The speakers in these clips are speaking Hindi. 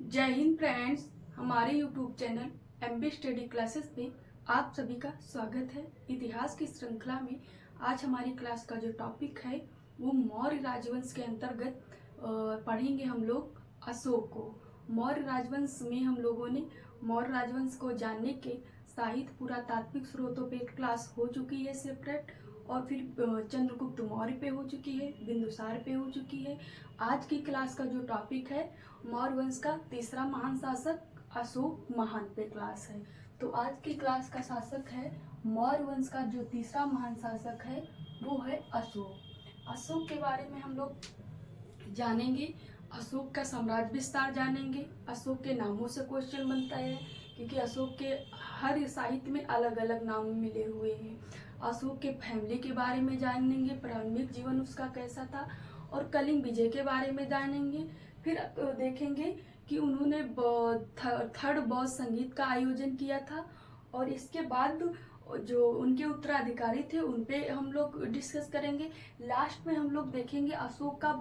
जय हिंद फ्रेंड्स। हमारे YouTube channel MB study classes में आप सभी का स्वागत है। इतिहास की श्रृंखला में आज हमारी क्लास का जो टॉपिक है वो मौर्य राजवंश के अंतर्गत पढ़ेंगे हम लोग अशोक को। मौर्य राजवंश में हम लोगों ने मौर्य राजवंश को जानने के साहित्य पुरातात्विक स्रोतों पे क्लास हो चुकी है सेपरेट, और फिर चंद्रगुप्त मौर्य पे हो चुकी है, बिंदुसार पे हो चुकी है। आज की क्लास का जो टॉपिक है मौर्य वंश का तीसरा महान शासक अशोक महान पे क्लास है। तो आज की क्लास का शासक है मौर्य वंश का जो तीसरा महान शासक है वो है अशोक। अशोक के बारे में हम लोग जानेंगे, अशोक का साम्राज्य विस्तार जानेंगे। अशोक के नामों से क्वेश्चन बनता है क्योंकि अशोक के हर साहित्य में अलग अलग नाम मिले हुए हैं। अशोक के फैमिली के बारे में जानेंगे, प्रारंभिक जीवन उसका कैसा था, और कलिंग विजय के बारे में जानेंगे। फिर देखेंगे कि उन्होंने थर्ड बौद्ध संगीत का आयोजन किया था, और इसके बाद जो उनके उत्तराधिकारी थे उन पे हम लोग डिस्कस करेंगे। लास्ट में हम लोग देखेंगे अशोक का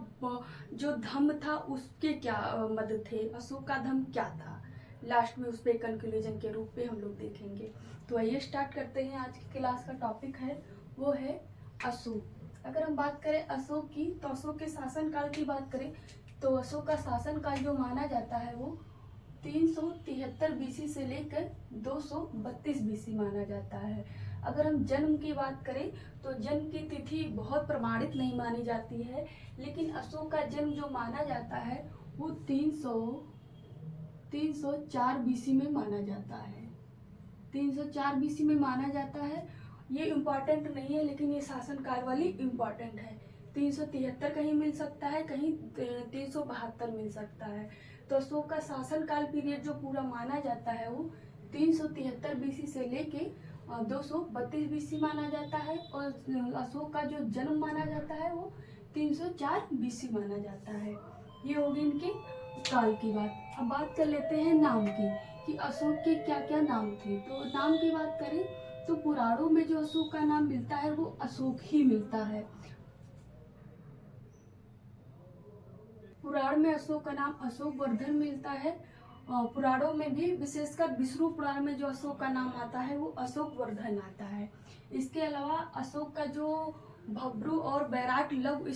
जो धम्म था उसके क्या मद थे, अशोक का धम्म क्या था। लास्ट में उस पर कंक्लूजन के रूप में हम लोग देखेंगे। तो आइए स्टार्ट करते हैं। आज की क्लास का टॉपिक है वो है अशोक। अगर हम बात करें अशोक की, तो अशोक के शासनकाल की बात करें तो अशोक का शासनकाल जो माना जाता है वो 373 बीसी से लेकर 232 बीसी माना जाता है। अगर हम जन्म की बात करें तो जन्म की तिथि बहुत प्रमाणित नहीं मानी जाती है, लेकिन अशोक का जन्म जो माना जाता है वो 304 बीसी में माना जाता है। 304 बीसी में माना जाता है। ये इम्पॉर्टेंट नहीं है, लेकिन ये शासनकाल वाली इम्पॉर्टेंट है। 373 कहीं मिल सकता है, कहीं 372 मिल सकता है। तो अशोक का शासनकाल पीरियड जो पूरा माना जाता है वो 373 बीसी से लेके 232 बीसी माना जाता है, और अशोक का जो जन्म माना जाता है वो 304 बीसी माना जाता है। ये होगी इनके काल की बात। अब बात कर लेते हैं नाम की कि अशोक के क्या क्या नाम थे। तो नाम की बात करें तो पुराणों में जो अशोक का नाम मिलता है वो अशोक ही मिलता है। पुराण में अशोक का नाम अशोक वर्धन मिलता है। पुराणों में भी विशेषकर विष्णु पुराण में जो अशोक का नाम आता है वो अशोक वर्धन आता है। इसके अलावा अशोक का जो भब्रू और बैराट लघु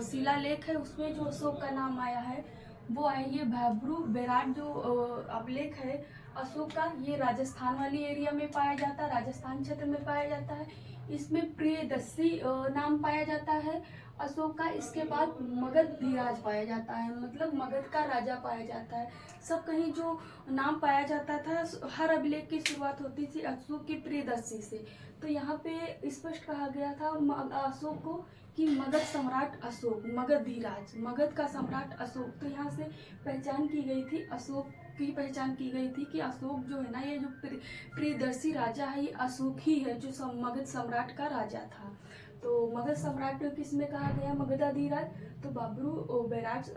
शिलालेख है उसमें जो अशोक का नाम आया है वो है ये भब्रू बैराट जो अभिलेख है अशोक का, ये राजस्थान वाली एरिया में पाया जाता है, राजस्थान क्षेत्र में पाया जाता है। इसमें प्रियदर्शी नाम पाया जाता है अशोक का। इसके बाद मगध धीराज पाया जाता है, मतलब मगध का राजा पाया जाता है। सब कहीं जो नाम पाया जाता था, हर अभिलेख की शुरुआत होती थी अशोक की प्रियदर्शी से। तो यहाँ पे स्पष्ट कहा गया था अशोक को कि मगध सम्राट अशोक, मगध धीराज, मगध का सम्राट अशोक। तो यहाँ से पहचान की गई थी, अशोक की पहचान की गई थी कि अशोक जो है ना, ये जो प्रियदर्शी राजा है ये अशोक ही है जो मगध सम्राट का राजा था। तो मगध सम्राट किस में कहा गया, मगधाधिराज, तो बब्रू बैराट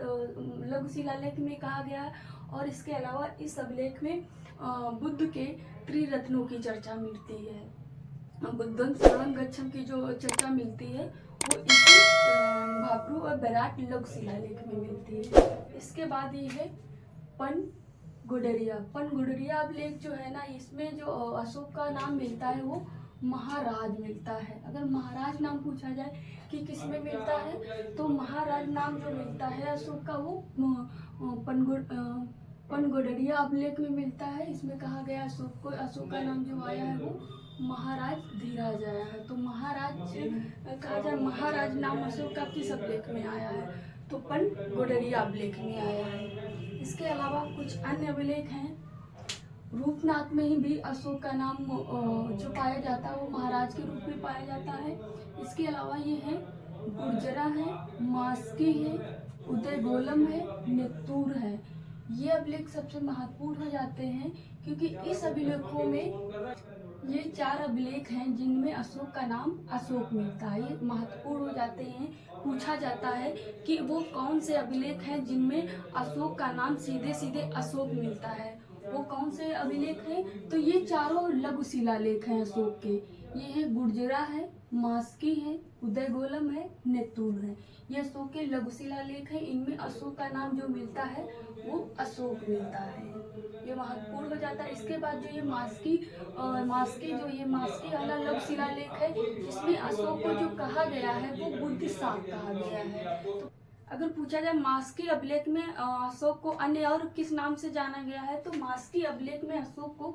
लघु शिलालेख में कहा गया। और इसके अलावा इस अभिलेख में बुद्ध के त्रिरत्नों की चर्चा मिलती है। बुद्धं शरणं गच्छं की जो चर्चा मिलती है वो इसी भाब्रू और बैराट लघु शिलालेख में मिलती है। इसके बाद ये है पन गुडरिया अभिलेख जो है ना, इसमें जो अशोक का नाम मिलता है वो महाराज मिलता है। अगर महाराज नाम पूछा जाए कि किस में मिलता है तो महाराज नाम जो मिलता है अशोक का वो पनगुडरिया अभिलेख में मिलता है। इसमें कहा गया अशोक का नाम जो आया है वो महाराज धीराज आया है। तो महाराज कहा जाए, महाराज नाम अशोक का किस अभिलेख में आया है तो पनगुडरिया अभिलेख में आया है। इसके अलावा कुछ अन्य अभिलेख हैं। रूपनाथ में ही भी अशोक का नाम जो पाया जाता है वो महाराज के रूप में पाया जाता है। इसके अलावा ये है गुर्जरा है, मास्की है, उदयगोलम है, नेतूर है। ये अभिलेख सबसे महत्वपूर्ण हो जाते हैं क्योंकि इस अभिलेखों में ये 4 अभिलेख हैं जिनमें अशोक का नाम अशोक मिलता है। ये महत्वपूर्ण हो जाते हैं। पूछा जाता है कि वो कौन से अभिलेख हैं जिनमें अशोक का नाम सीधे सीधे अशोक मिलता है, वो कौन से अभिलेख हैं। तो ये चारों लघु शिलालेख हैं अशोक के। ये है गुर्जरा है, मास्की है, उदयगोलम है, नेतुन है। ये अशोक के लघु शिलालेख है। इनमें अशोक का नाम जो मिलता है वो अशोक मिलता है। ये महत्वपूर्ण हो जाता है। इसके बाद जो ये मास्की वाला लघु शिलालेख है, इसमें अशोक को जो कहा गया है वो बुद्ध शाक कहा गया है। तो अगर पूछा जाए मास्की अभिलेख में अशोक को अन्य और किस नाम से जाना गया है, तो मास्की अभिलेख में अशोक को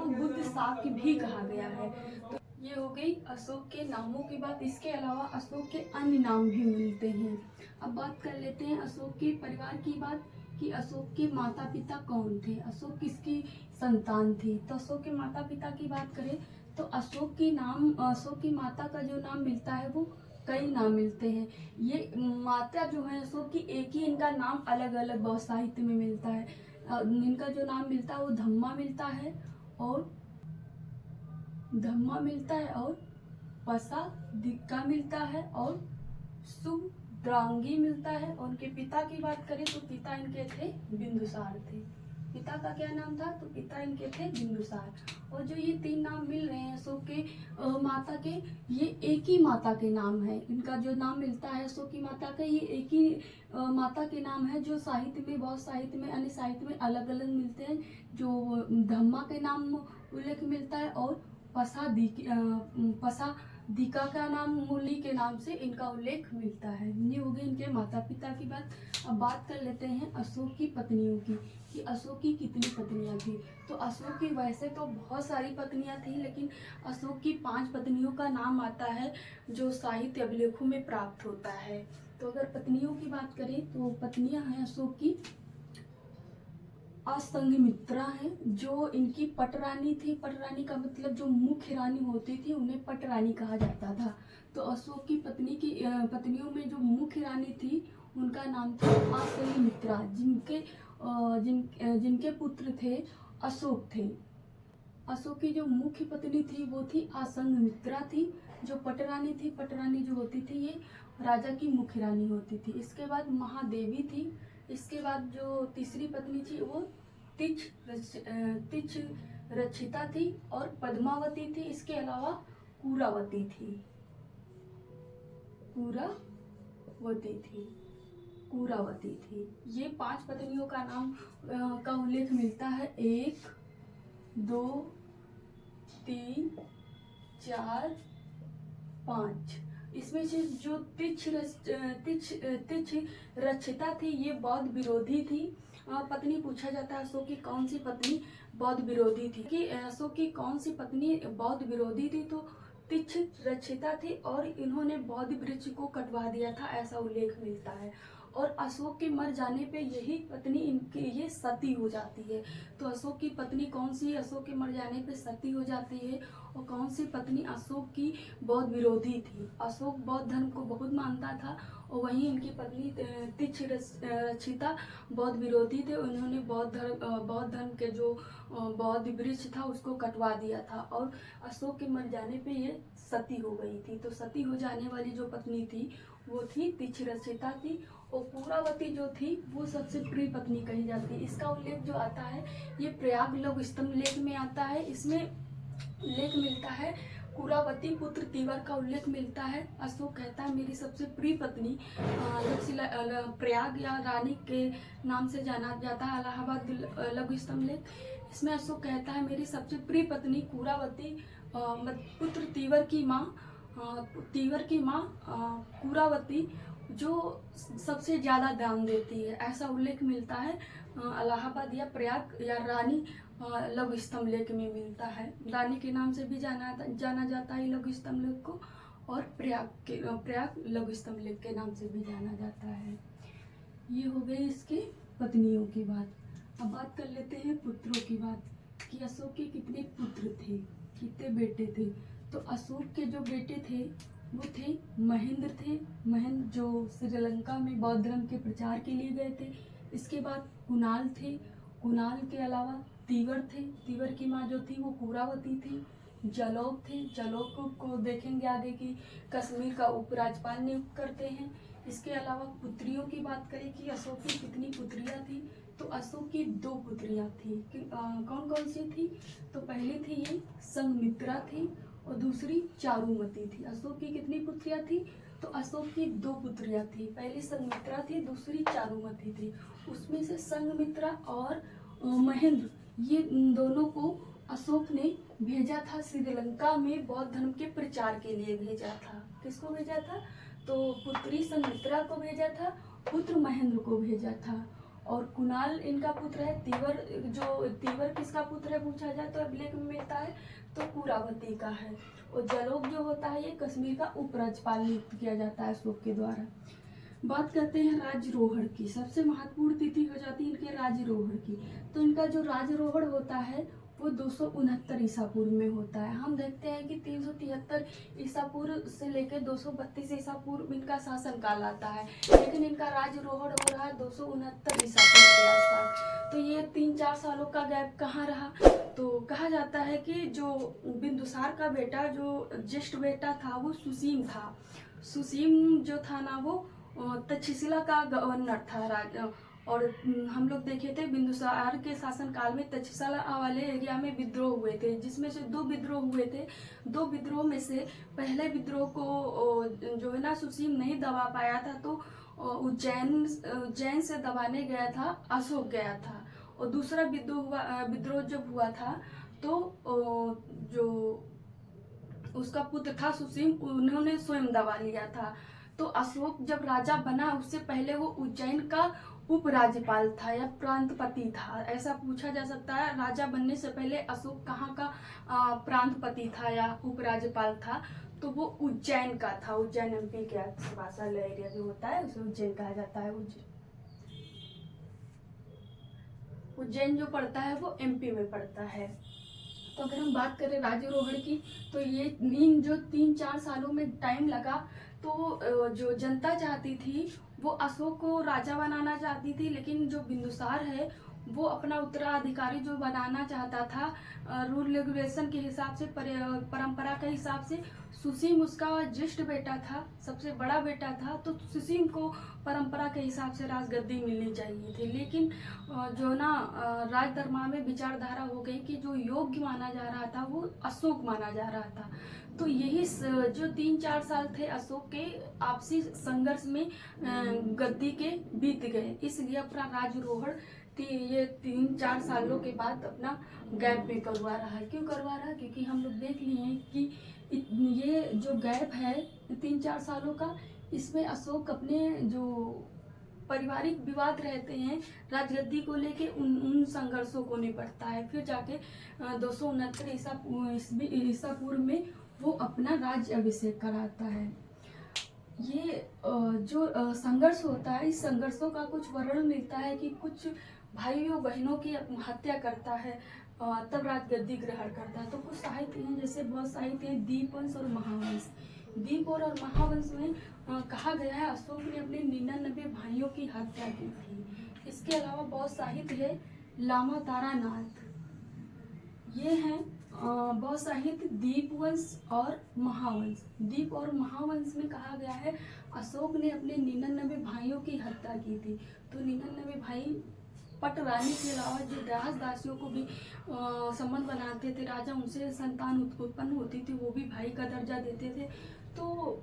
बुद्ध शाक भी कहा गया है। तो ये हो गई अशोक के नामों की बात। इसके अलावा अशोक के अन्य नाम भी मिलते हैं। अब बात कर लेते हैं अशोक के परिवार की बात, कि अशोक के माता पिता कौन थे, अशोक किसकी संतान थी। तो अशोक के माता पिता की बात करें तो अशोक की माता का जो नाम मिलता है वो कई नाम मिलते हैं। ये माता जो है अशोक की, एक ही इनका नाम अलग अलग बहुत साहित्य में मिलता है। इनका जो नाम मिलता है वो धम्मा मिलता है और पसादिक्का मिलता है और सुद्रांगी मिलता है। और उनके पिता की बात करें तो पिता इनके थे बिंदुसार थे। पिता का क्या नाम था, तो पिता इनके थे बिंदुसार। और जो ये तीन नाम मिल रहे हैं अशोक के माता के, ये एक ही माता के नाम है। इनका जो नाम मिलता है अशोक की माता का, ये एक ही माता के नाम है, जो साहित्य में, बहुत साहित्य में, अन्य साहित्य में अलग अलग मिलते हैं। जो धम्मा के नाम उल्लेख मिलता है और पसादिका का नाम मूली के नाम से इनका उल्लेख मिलता है। ये हो गई इनके माता पिता की बात। अब बात कर लेते हैं अशोक की पत्नियों की, कि अशोक की कितनी पत्नियां थी। तो अशोक की वैसे तो बहुत सारी पत्नियां थी, लेकिन अशोक की 5 पत्नियों का नाम आता है जो साहित्य अभिलेखों में प्राप्त होता है। तो अगर पत्नियों की बात करें तो पत्नियां हैं अशोक की असंघमित्रा है, जो इनकी पटरानी थी। पटरानी का मतलब जो मुख्य रानी होती थी उन्हें पटरानी कहा जाता था। तो अशोक की पत्नियों में जो मुख्य रानी थी उनका नाम था असंघमित्रा, जिनके पुत्र थे अशोक थे। अशोक की जो मुख्य पत्नी थी वो थी असंघमित्रा थी। जो पटरानी थी, पटरानी जो होती थी ये राजा की मुख्य रानी होती थी। इसके बाद महादेवी थी। इसके बाद जो तीसरी पत्नी थी वो तिच रक्षिता थी और पद्मावती थी। इसके अलावा कुरावती थी। ये 5 पत्नियों का नाम का उल्लेख मिलता है। 1 2 3 4 5। इसमें से जो तिच रक्षिता थी ये बौद्ध विरोधी थी। पत्नी पूछा जाता है अशोक की कौन सी पत्नी बौद्ध विरोधी थी, कि अशोक की कौन सी पत्नी बौद्ध विरोधी थी, तो तिच रक्षिता थी और इन्होंने बौद्ध वृक्ष को कटवा दिया था, ऐसा उल्लेख मिलता है। और अशोक के मर जाने पे यही पत्नी इनकी ये सती हो जाती है। तो अशोक की पत्नी कौन सी अशोक के मर जाने पे सती हो जाती है, और कौन सी पत्नी अशोक की बौद्ध विरोधी थी। अशोक बौद्ध धर्म को बहुत मानता था और वहीं इनकी पत्नी तिच रक्षिता बौद्ध विरोधी थे। उन्होंने बौद्ध धर्म के जो बौद्ध वृक्ष था उसको कटवा दिया था और अशोक के मर जाने पे ये सती हो गई थी। तो सती हो जाने वाली जो पत्नी थी वो थी तिच रक्षिता थी। और कुरावती जो थी वो सबसे प्रिय पत्नी कही जाती है। इसका उल्लेख जो आता है ये प्रयाग लघु स्तंभ लेख में आता है। इसमें उल्लेख मिलता है कुरावती पुत्र तीवर का उल्लेख मिलता है। अशोक कहता है मेरी सबसे प्रिय पत्नी प्रयाग या रानी के नाम से जाना जाता है इलाहाबाद लघु स्तंभ लेख। इसमें अशोक कहता है मेरी सबसे प्रिय पत्नी कुरावती पुत्र तीवर की माँ कुरावती जो सबसे ज्यादा दान देती है, ऐसा उल्लेख मिलता है इलाहाबाद या प्रयाग या रानी लघु स्तंभ लेख में मिलता है। रानी के नाम से भी जाना जाता है लघु स्तंभ लेख को, और प्रयाग लघु स्तंभ लेख के नाम से भी जाना जाता है। ये हो गई इसकी पत्नियों की बात। अब बात कर लेते हैं पुत्रों की बात, कि अशोक के कितने पुत्र थे, कितने बेटे थे। तो अशोक के जो बेटे थे वो थे महेंद्र जो श्रीलंका में बौद्ध धर्म के प्रचार के लिए गए थे। इसके बाद कुणाल थे, कुणाल के अलावा तीवर थे, तीवर की माँ जो थी वो कुरावती थी। जलोग थे, जलोग को देखेंगे आगे कि कश्मीर का उपराज्यपाल नियुक्त करते हैं। इसके अलावा पुत्रियों की बात करें कि अशोक की कितनी पुत्रियां थी, तो अशोक की 2 पुत्रियां थी। कौन कौन सी थी, तो पहली थी ये संघमित्रा थी और दूसरी चारुमती थी। अशोक की कितनी पुत्रियां थी? तो अशोक की 2 पुत्रियां थी, पहली संघमित्रा थी, दूसरी चारुमती थी। उसमें से संघमित्रा और महेंद्र, ये इन दोनों को अशोक ने भेजा था श्रीलंका में बौद्ध धर्म के प्रचार के लिए भेजा था। किसको भेजा था? तो पुत्री संघमित्रा को भेजा था, पुत्र महेंद्र को भेजा था। और कुणाल इनका पुत्र है। तीवर, जो तीवर किसका पुत्र है पूछा जाए तो अभिलेख में मिलता है तो कुरावती का है। और जलोग जो होता है ये कश्मीर का उपराज्यपाल नियुक्त किया जाता है अशोक के द्वारा। बात करते हैं राजरोहण की। सबसे महत्वपूर्ण तिथि हो जाती है इनके राजरोहण की। तो इनका जो राजरोहण होता है वो 269 ईसा पूर्व में होता है। हम देखते हैं कि 373 ईसा पूर्व से लेकर 232 ईसा पूर्व इनका शासन काल आता है, लेकिन इनका राजरोहण हो रहा है 269 ईसा पूर्व के आसपास। तो ये 3-4 सालों का गैप कहाँ रहा? तो कहा जाता है कि जो बिंदुसार का बेटा, जो ज्येष्ठ बेटा था, वो सुसीम था। सुसीम जो था ना, वो तक्षशिला का गवर्नर था। और हम लोग देखे थे बिंदुसार के शासन काल में तक्षशिला वाले एरिया में विद्रोह हुए थे, जिसमें से 2 विद्रोह हुए थे। 2 विद्रोह में से पहले विद्रोह को जो है ना सुसीम नहीं दबा पाया था, तो उज्जैन से दबाने गया था, अशोक गया था। और दूसरा विद्रोह जब हुआ था तो जो उसका पुत्र था सुसीम, उन्होंने स्वयं दबा लिया था। तो अशोक जब राजा बना उससे पहले वो उज्जैन का उपराज्यपाल था या प्रांतपति था, ऐसा पूछा जा सकता है। राजा बनने से पहले अशोक कहाँ का प्रांतपति था या उपराज्यपाल था? तो वो उज्जैन का था। उज्जैन एमपी के आसपास वाला एरिया जो होता है उसे उज्जैन कहा जाता है। उज्जैन जो पड़ता है वो एमपी में पड़ता है। तो अगर हम बात करें राजरोहण की, तो ये इन जो 3-4 सालों में टाइम लगा, तो जो जनता चाहती थी वो अशोक को राजा बनाना चाहती थी, लेकिन जो बिंदुसार है वो अपना उत्तराधिकारी जो बनाना चाहता था रूल रेगुलेशन के हिसाब से, परंपरा के हिसाब से। सुसीम उसका ज्येष्ठ बेटा था, सबसे बड़ा बेटा था, तो सुसीम को परंपरा के हिसाब से राजगद्दी मिलनी चाहिए थी। लेकिन जो ना राज दरबार में विचारधारा हो गई कि जो योग्य माना जा रहा था वो अशोक माना जा रहा था। तो यही जो 3-4 साल थे अशोक के आपसी संघर्ष में गद्दी के बीत गए। इसलिए अपना राजरोहण ये 3-4 सालों के बाद अपना गैप में करवा रहा है। क्यों करवा रहा है? क्योंकि हम लोग देख लिए हैं कि ये जो गैप है 3-4 सालों का, इसमें अशोक अपने जो पारिवारिक विवाद रहते हैं राजगद्दी को लेके उन संघर्षों को निपटता है। फिर जाके 269 ईसा पूर्व में वो अपना राज्य अभिषेक कराता है। ये जो संघर्ष होता है, इस संघर्षों का कुछ वर्णन मिलता है कि कुछ भाइयों बहनों की हत्या करता है तब राजगद्दी ग्रहण करता है। तो कुछ साहित्य हैं, जैसे बहुत साहित्य है, दीपवंश और महावंश। दीप और महावंश में कहा गया है अशोक ने अपने 99 भाइयों की हत्या की थी। इसके अलावा बहुत साहित्य है, लामा तारानाथ, ये हैं बहुत साहित्य दीपवंश और महावंश। दीप और महावंश में कहा गया है अशोक ने अपने 99 भाइयों की हत्या की थी। तो 99 भाई पट रानी के अलावा जो दास दासियों को भी संबंध बनाते थे राजा, उनसे संतान उत्पन्न होती थी, वो भी भाई का दर्जा देते थे। तो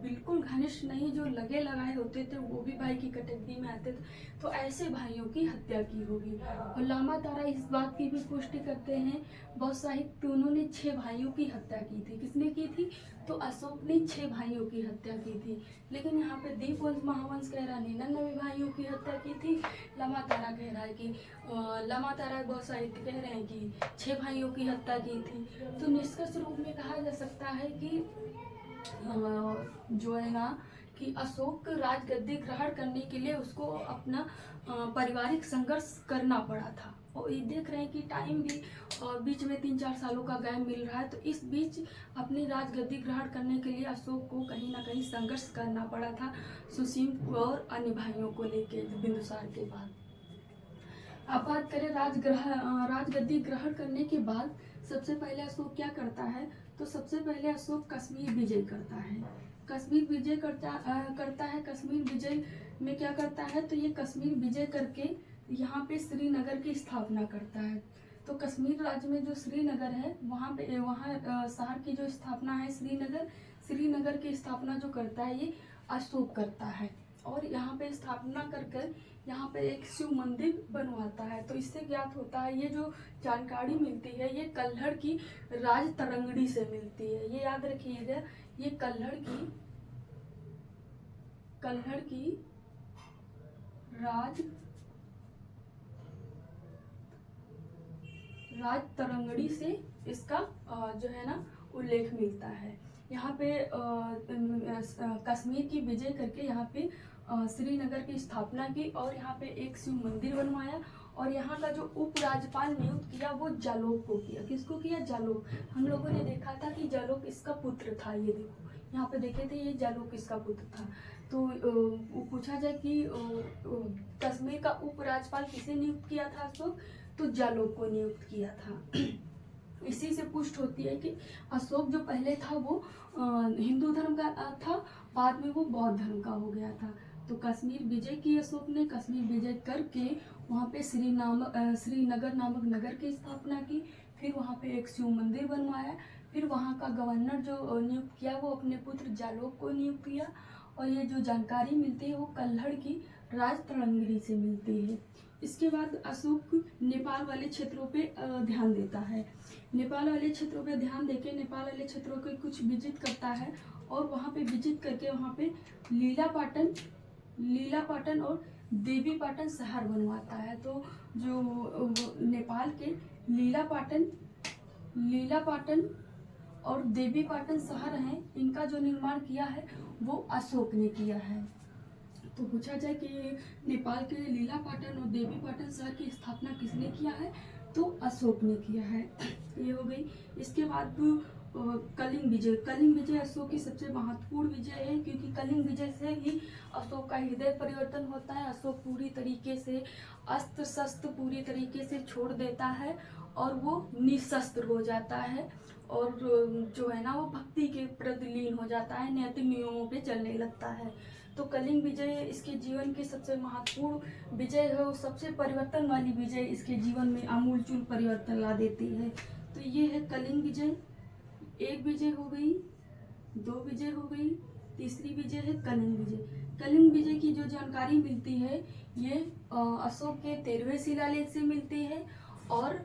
बिल्कुल घनिष्ठ नहीं, जो लगे लगाए होते थे वो भी भाई की कैटेगरी में आते थे। तो ऐसे भाइयों की हत्या की होगी। और लामा तारा इस बात की भी पुष्टि करते हैं बहुत साहित्य, उन्होंने 6 भाइयों की हत्या की थी। किसने की थी? तो अशोक ने 6 भाइयों की हत्या की थी। लेकिन यहाँ पे दीपवंश महावंश कह रहा है 99 भाइयों की हत्या की थी। लामा तारा कह रहा है कि लामा तारा बहुत साहित्य कह रहे हैं कि 6 भाइयों की हत्या की थी। तो निष्कर्ष रूप में कहा जा सकता है कि जो है ना कि अशोक राजगद्दी ग्रहण करने के लिए उसको अपना पारिवारिक संघर्ष करना पड़ा था। और ये देख रहे हैं कि टाइम भी बीच में 3-4 सालों का गैप मिल रहा है। तो इस बीच अपनी राजगद्दी ग्रहण करने के लिए अशोक को कहीं ना कहीं संघर्ष करना पड़ा था सुसीम और अन्य भाइयों को लेकर बिंदुसार के बाद। अब बात करें राजगद्दी ग्रहण करने के बाद सबसे पहले अशोक क्या करता है? तो सबसे पहले अशोक कश्मीर विजय करता है। कश्मीर विजय करता है। कश्मीर विजय में क्या करता है? तो ये कश्मीर विजय करके यहाँ पे श्रीनगर की स्थापना करता है। तो कश्मीर राज्य में जो श्रीनगर है वहाँ शहर की जो स्थापना है श्रीनगर की स्थापना जो करता है ये अशोक करता है। और यहाँ पे स्थापना कर कर यहाँ पे एक शिव मंदिर बनवाता है। तो इससे ज्ञात होता है, ये जो जानकारी मिलती है ये कल्हड़ की राज तरंगड़ी से मिलती है। ये याद रखिएगा, ये कल्हड़ की राज तरंगड़ी से इसका जो है ना उल्लेख मिलता है। यहाँ पे कश्मीर की विजय करके यहाँ पे श्रीनगर की स्थापना की और यहाँ पे एक शिव मंदिर बनवाया। और यहाँ का जो उपराज्यपाल नियुक्त किया वो जालोक को किया। किसको किया? जालोक। हम लोगों ने देखा था कि जालोक इसका पुत्र था। ये देखो यहाँ पे देखे थे, ये जालोक इसका पुत्र था। तो पूछा जाए कि कश्मीर का उपराज्यपाल किसे नियुक्त किया था अशोक? तो जालोक को नियुक्त किया था। इसी से पुष्ट होती है कि अशोक जो पहले था वो हिंदू धर्म का था, बाद में वो बौद्ध धर्म का हो गया था। तो कश्मीर विजय की अशोक ने, कश्मीर विजय करके वहाँ पे श्रीनगर नामक नगर की स्थापना की। फिर वहाँ पे एक शिव मंदिर बनवाया। फिर वहाँ का गवर्नर जो नियुक्त किया वो अपने पुत्र जालोक को नियुक्त किया। और ये जो जानकारी मिलती है वो कल्हड़ की राज तरंगड़ी से मिलती है। इसके बाद अशोक नेपाल वाले क्षेत्रों पे ध्यान देता है। नेपाल वाले क्षेत्रों पे ध्यान देके नेपाल वाले क्षेत्रों को कुछ विजिट करता है और वहाँ पे विजिट करके वहाँ पे लीलापाटन और देवीपाटन शहर बनवाता है। तो जो नेपाल के लीलापाटन और देवीपाटन शहर हैं, इनका जो निर्माण किया है वो अशोक ने किया है। तो पूछा जाए कि नेपाल के लीलापाटन और देवीपाटन शहर की स्थापना किसने किया है? तो अशोक ने किया है। ये हो गई। इसके बाद कलिंग विजय अशोक की सबसे महत्वपूर्ण विजय है, क्योंकि कलिंग विजय से ही अशोक का हृदय परिवर्तन होता है। अशोक पूरी तरीके से अस्त्र शस्त्र पूरी तरीके से छोड़ देता है और वो निशस्त्र हो जाता है और जो है ना वो भक्ति के प्रति लीन हो जाता है, नैतिक नियमों पे चलने लगता है। तो कलिंग विजय इसके जीवन की सबसे महत्वपूर्ण विजय है और सबसे परिवर्तन वाली विजय इसके जीवन में आमूलचूल परिवर्तन ला देती है। तो ये है कलिंग विजय। एक विजय हो गई, दो विजय हो गई, तीसरी विजय है कलिंग विजय। कलिंग विजय की जो जानकारी मिलती है ये अशोक के 13वें शिलालेख से मिलती है और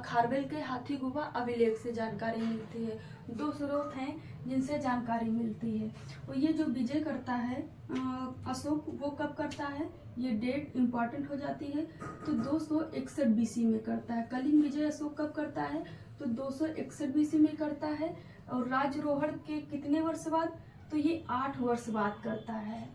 खारवेल के हाथी गुफा अभिलेख से जानकारी मिलती है। दो स्रोत हैं जिनसे जानकारी मिलती है। और ये जो विजय करता है अशोक, वो कब करता है? ये डेट इम्पॉर्टेंट हो जाती है। तो 261 BC में करता है। कलिंग विजय अशोक कब करता है? तो 261 BC में करता है। और राजरोहण के कितने वर्ष बाद? तो ये 8 वर्ष बाद करता है।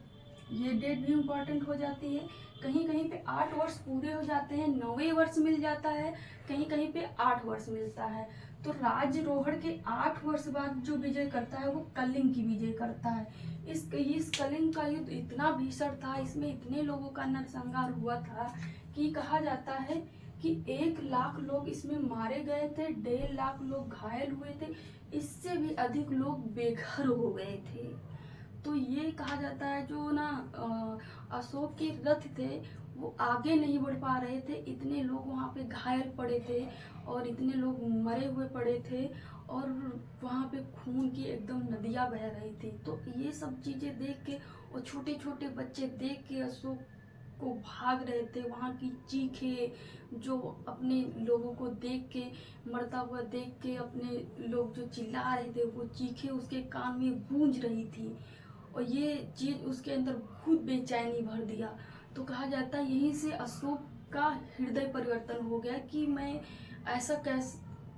ये डेट भी इम्पॉर्टेंट हो जाती है। कहीं कहीं पे 8 वर्ष पूरे हो जाते हैं, 9वें वर्ष मिल जाता है, कहीं कहीं पे 8 वर्ष मिलता है। तो राजरोहण के 8 वर्ष बाद जो विजय करता है वो कलिंग की विजय करता है। इस कलिंग का युद्ध इतना भीषण था, इसमें इतने लोगों का नरसंहार हुआ था कि कहा जाता है कि 1 लाख लोग इसमें मारे गए थे, 1.5 लाख लोग घायल हुए थे, इससे भी अधिक लोग बेघर हो गए थे। तो ये कहा जाता है जो ना अशोक के रथ थे वो आगे नहीं बढ़ पा रहे थे, इतने लोग वहाँ पे घायल पड़े थे और इतने लोग मरे हुए पड़े थे और वहाँ पे खून की एकदम नदियाँ बह रही थी। तो ये सब चीज़ें देख के और छोटे छोटे बच्चे देख के अशोक को भाग रहे थे। वहाँ की चीखें जो अपने लोगों को देख के, मरता हुआ देख के अपने लोग जो चिल्ला रहे थे वो चीखें उसके कान में गूंज रही थी और ये चीज़ उसके अंदर बहुत बेचैनी भर दिया। तो कहा जाता है यहीं से अशोक का हृदय परिवर्तन हो गया कि मैं ऐसा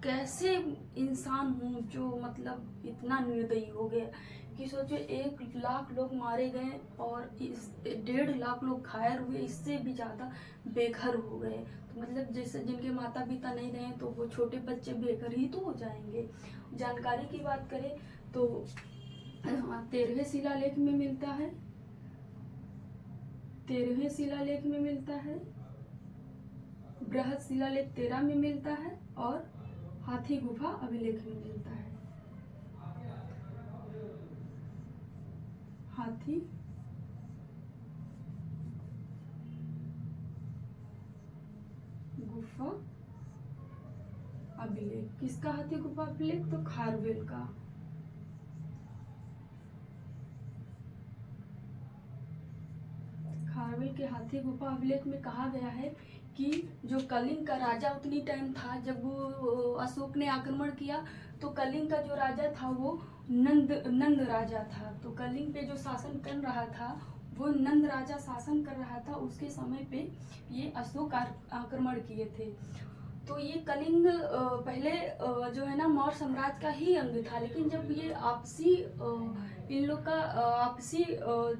कैसे इंसान हूँ जो मतलब इतना निर्दयी हो गया कि सोचो 1 लाख लोग मारे गए और 1.5 लाख लोग घायल हुए, इससे भी ज़्यादा बेघर हो गए। तो मतलब जैसे जिनके माता पिता नहीं रहे तो वो छोटे बच्चे बेघर ही तो हो जाएंगे। जानकारी की बात करें तो 13वें शिलालेख में मिलता है, 13वें शिलालेख में मिलता है, बृहद शिलालेख 13 में मिलता है और हाथी गुफा अभिलेख में मिलता है। हाथी गुफा अभिलेख। किसका हाथी गुफा अभिलेख? तो खारवेल का। खारवेल के हाथी गुफा अभिलेख में कहा गया है कि जो कलिंग का राजा उतनी टाइम था जब वो अशोक ने आक्रमण किया, तो कलिंग का जो राजा था वो नंद राजा था। तो कलिंग पे जो शासन कर रहा था वो नंद राजा शासन कर रहा था। उसके समय पे ये अशोक आक्रमण किए थे। तो ये कलिंग पहले जो है ना मौर्य साम्राज्य का ही अंग था, लेकिन जब ये आपसी इन लोग का आपसी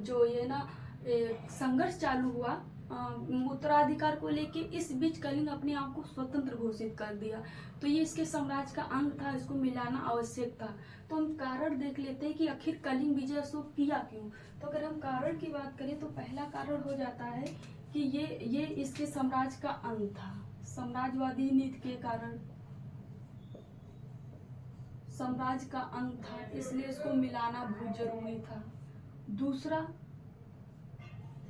जो ये ना संघर्ष चालू हुआ उत्तराधिकार को लेके, इस बीच कलिंग अपने आप को स्वतंत्र घोषित कर दिया। तो ये इसके साम्राज्य का अंग था, इसको मिलाना आवश्यक था। तो हम कारण देख लेते हैं कि आखिर कलिंग विजय अशोक किया क्यों। तो अगर हम कारण की बात करें तो पहला कारण हो जाता है कि ये इसके साम्राज्य का अंग था, साम्राज्यवादी नीति के कारण साम्राज्य का अंग था, इसलिए इसको मिलाना बहुत जरूरी था। दूसरा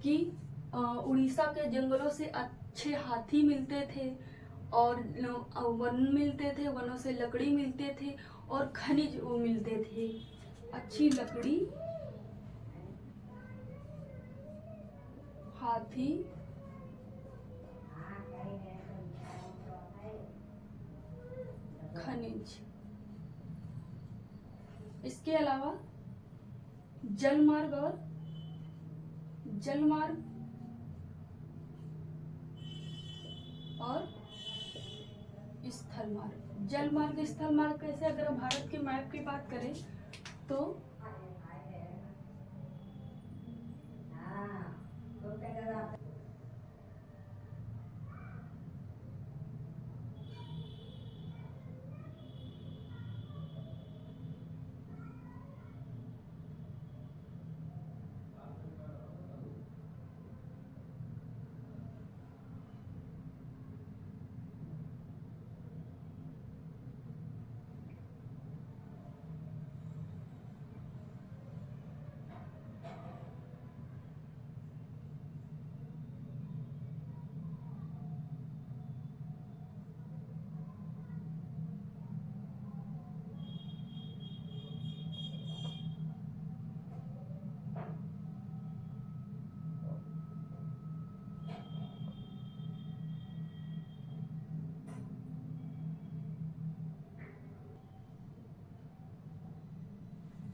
कि उड़ीसा के जंगलों से अच्छे हाथी मिलते थे और वन मिलते थे, वनों से लकड़ी मिलते थे और खनिज मिलते थे। अच्छी लकड़ी, हाथी, खनिज। इसके अलावा जलमार्ग और स्थल मार्ग। जल मार्ग स्थल मार्ग कैसे? अगर हम भारत के मैप की बात करें तो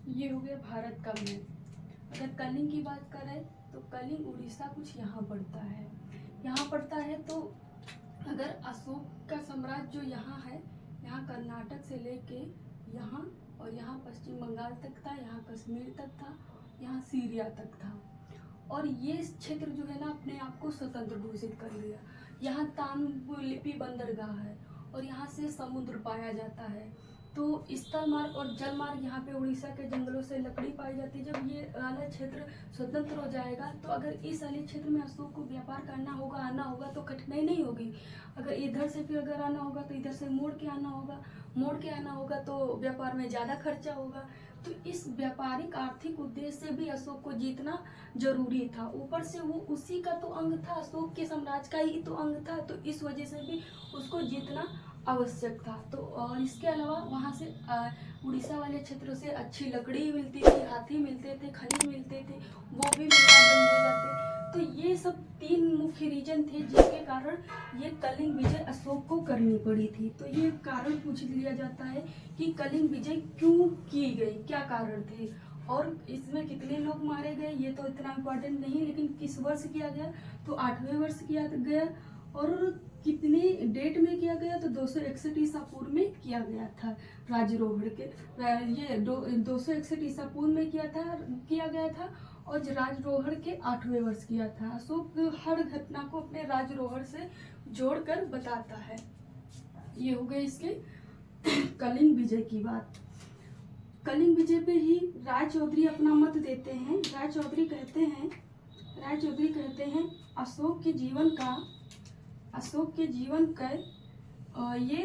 ये हो गया भारत का मैप। अगर कलिंग की बात करें तो कलिंग उड़ीसा कुछ यहाँ पड़ता है, तो अगर अशोक का साम्राज्य जो यहाँ है, यहाँ कर्नाटक से लेके यहाँ और यहाँ पश्चिम बंगाल तक था, यहाँ कश्मीर तक था, यहाँ सीरिया तक था। और ये क्षेत्र जो है ना अपने आप को स्वतंत्र घोषित कर लिया। यहाँ ताम्रलिप्ति बंदरगाह है और यहाँ से समुद्र पाया जाता है। तो स्थल मार्ग और जल मार्ग, यहाँ पे उड़ीसा के जंगलों से लकड़ी पाई जाती है। जब ये वाला क्षेत्र स्वतंत्र हो जाएगा तो अगर इस वाले क्षेत्र में अशोक को व्यापार करना होगा, आना होगा तो कठिनाई नहीं होगी। अगर इधर से फिर अगर आना होगा तो इधर से मोड़ के आना होगा तो व्यापार में ज़्यादा खर्चा होगा। तो इस व्यापारिक आर्थिक उद्देश्य से भी अशोक को जीतना जरूरी था। ऊपर से वो उसी का तो अंग था, अशोक के साम्राज्य का ही तो अंग था, तो इस वजह से भी उसको जीतना आवश्यक था। तो और इसके अलावा वहाँ से उड़ीसा वाले क्षेत्रों से अच्छी लकड़ी मिलती थी, हाथी मिलते थे, खनिज मिलते थे, वो भी मिलना बंद हो जाते। तो ये सब तीन मुख्य रीजन थे जिसके कारण ये कलिंग विजय अशोक को करनी पड़ी थी। तो ये कारण पूछ लिया जाता है कि कलिंग विजय क्यों की गई, क्या कारण थे और इसमें कितने लोग मारे गए। ये तो इतना इम्पोर्टेंट नहीं, लेकिन किस वर्ष किया गया तो 8वें वर्ष किया गया। और कितने डेट में किया गया तो 261 ईसा पूर्व में किया गया था। राजरोहड़ के ये 261 ईसा पूर्व में किया गया था और राजरोहड़ के 8वें वर्ष किया था। अशोक हर घटना को अपने राजरोहड़ से जोड़कर बताता है। ये हो गए इसके कलिंग विजय की बात। कलिंग विजय पे ही राय चौधरी अपना मत देते हैं। राय चौधरी कहते हैं अशोक के जीवन का ये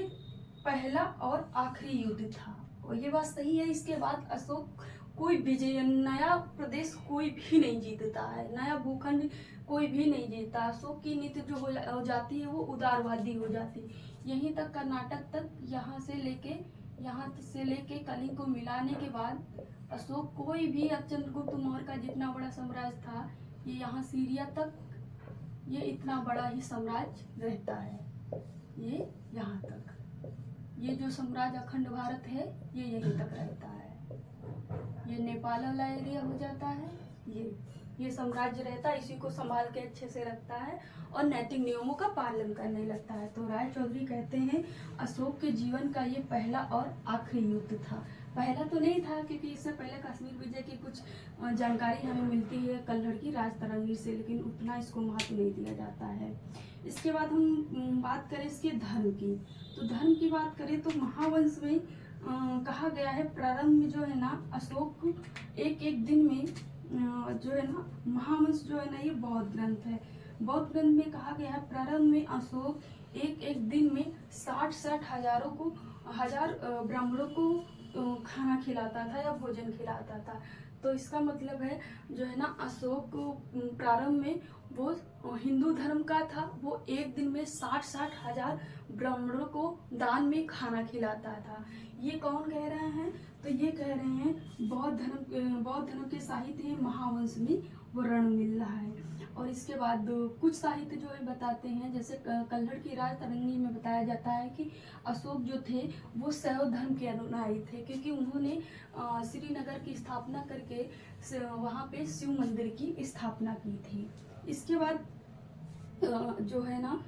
पहला और आखिरी युद्ध था। और ये बात सही है। इसके बाद अशोक कोई विजय नया प्रदेश कोई भी नहीं जीतता है, नया भूखंड कोई भी नहीं जीतता। अशोक की नीति जो हो जाती है वो उदारवादी हो जाती है। यहीं तक कर्नाटक तक यहाँ से लेके कलिंग को मिलाने के बाद अशोक कोई भी चंद्रगुप्त मौर्य का जितना बड़ा साम्राज्य था, ये यहाँ सीरिया तक ये इतना बड़ा ही साम्राज्य रहता है। ये यहाँ तक ये जो साम्राज्य अखंड भारत है ये यहीं तक रहता है। ये नेपाल वाला एरिया हो जाता है, ये साम्राज्य रहता है, इसी को संभाल के अच्छे से रखता है और नैतिक नियमों का पालन करने लगता है। तो राय चौधरी कहते हैं अशोक के जीवन का ये पहला और आखिरी युद्ध था। पहला तो नहीं था क्योंकि इससे पहले कश्मीर विजय की कुछ जानकारी हमें मिलती है कल्हड़ की राजतरंगी से, लेकिन उतना इसको महत्व नहीं दिया जाता है। इसके बाद हम बात करें इसके धर्म की, तो धर्म की बात करें तो महावंश में कहा गया है प्रारंभ में जो है ना अशोक एक दिन में जो है ना महावंश जो है ना ये बौद्ध ग्रंथ है। बौद्ध ग्रंथ में कहा गया है प्रारंभ में अशोक एक दिन में 60 हजार ब्राह्मणों को खाना खिलाता था या भोजन खिलाता था। तो इसका मतलब है जो है ना अशोक प्रारंभ में वो हिंदू धर्म का था, वो एक दिन में 60 हजार ब्राह्मणों को दान में खाना खिलाता था। ये कौन कह रहे हैं? तो ये कह रहे हैं बौद्ध धर्म के साहित्य महावंश में वर्णन मिल रहा है। और इसके बाद कुछ साहित्य जो है बताते हैं, जैसे कल्हड़ की राजतरंगी में बताया जाता है कि अशोक जो थे वो शैव धर्म के अनुयायी थे, क्योंकि उन्होंने श्रीनगर की स्थापना करके वहाँ पे शिव मंदिर की स्थापना की थी। इसके बाद जो है ना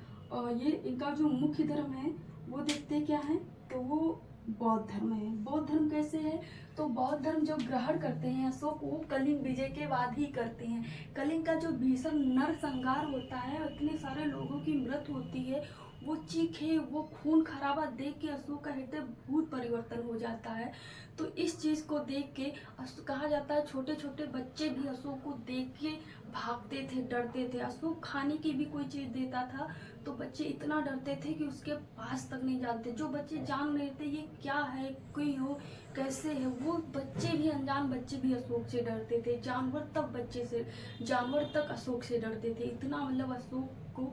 ये इनका जो मुख्य धर्म है वो देखते क्या है, तो वो बौद्ध धर्म है। बौद्ध धर्म कैसे है? तो बौद्ध धर्म जो ग्रहण करते हैं अशोक वो कलिंग विजय के बाद ही करते हैं। कलिंग का जो भीषण नरसंहार होता है, इतने सारे लोगों की मृत्यु होती है, वो चीखे वो खून खराबा देख के अशोक का हृदय भूत परिवर्तन हो जाता है। तो इस चीज़ को देख के कहा जाता है छोटे छोटे बच्चे भी अशोक को देख के भागते थे, डरते थे। अशोक खाने की भी कोई चीज़ देता था तो बच्चे इतना डरते थे कि उसके पास तक नहीं जाते। जो बच्चे जान रहे थे ये क्या है, कोई हो, कैसे है, वो बच्चे भी, अनजान बच्चे भी अशोक से डरते थे। जानवर तक अशोक से डरते थे। इतना मतलब अशोक को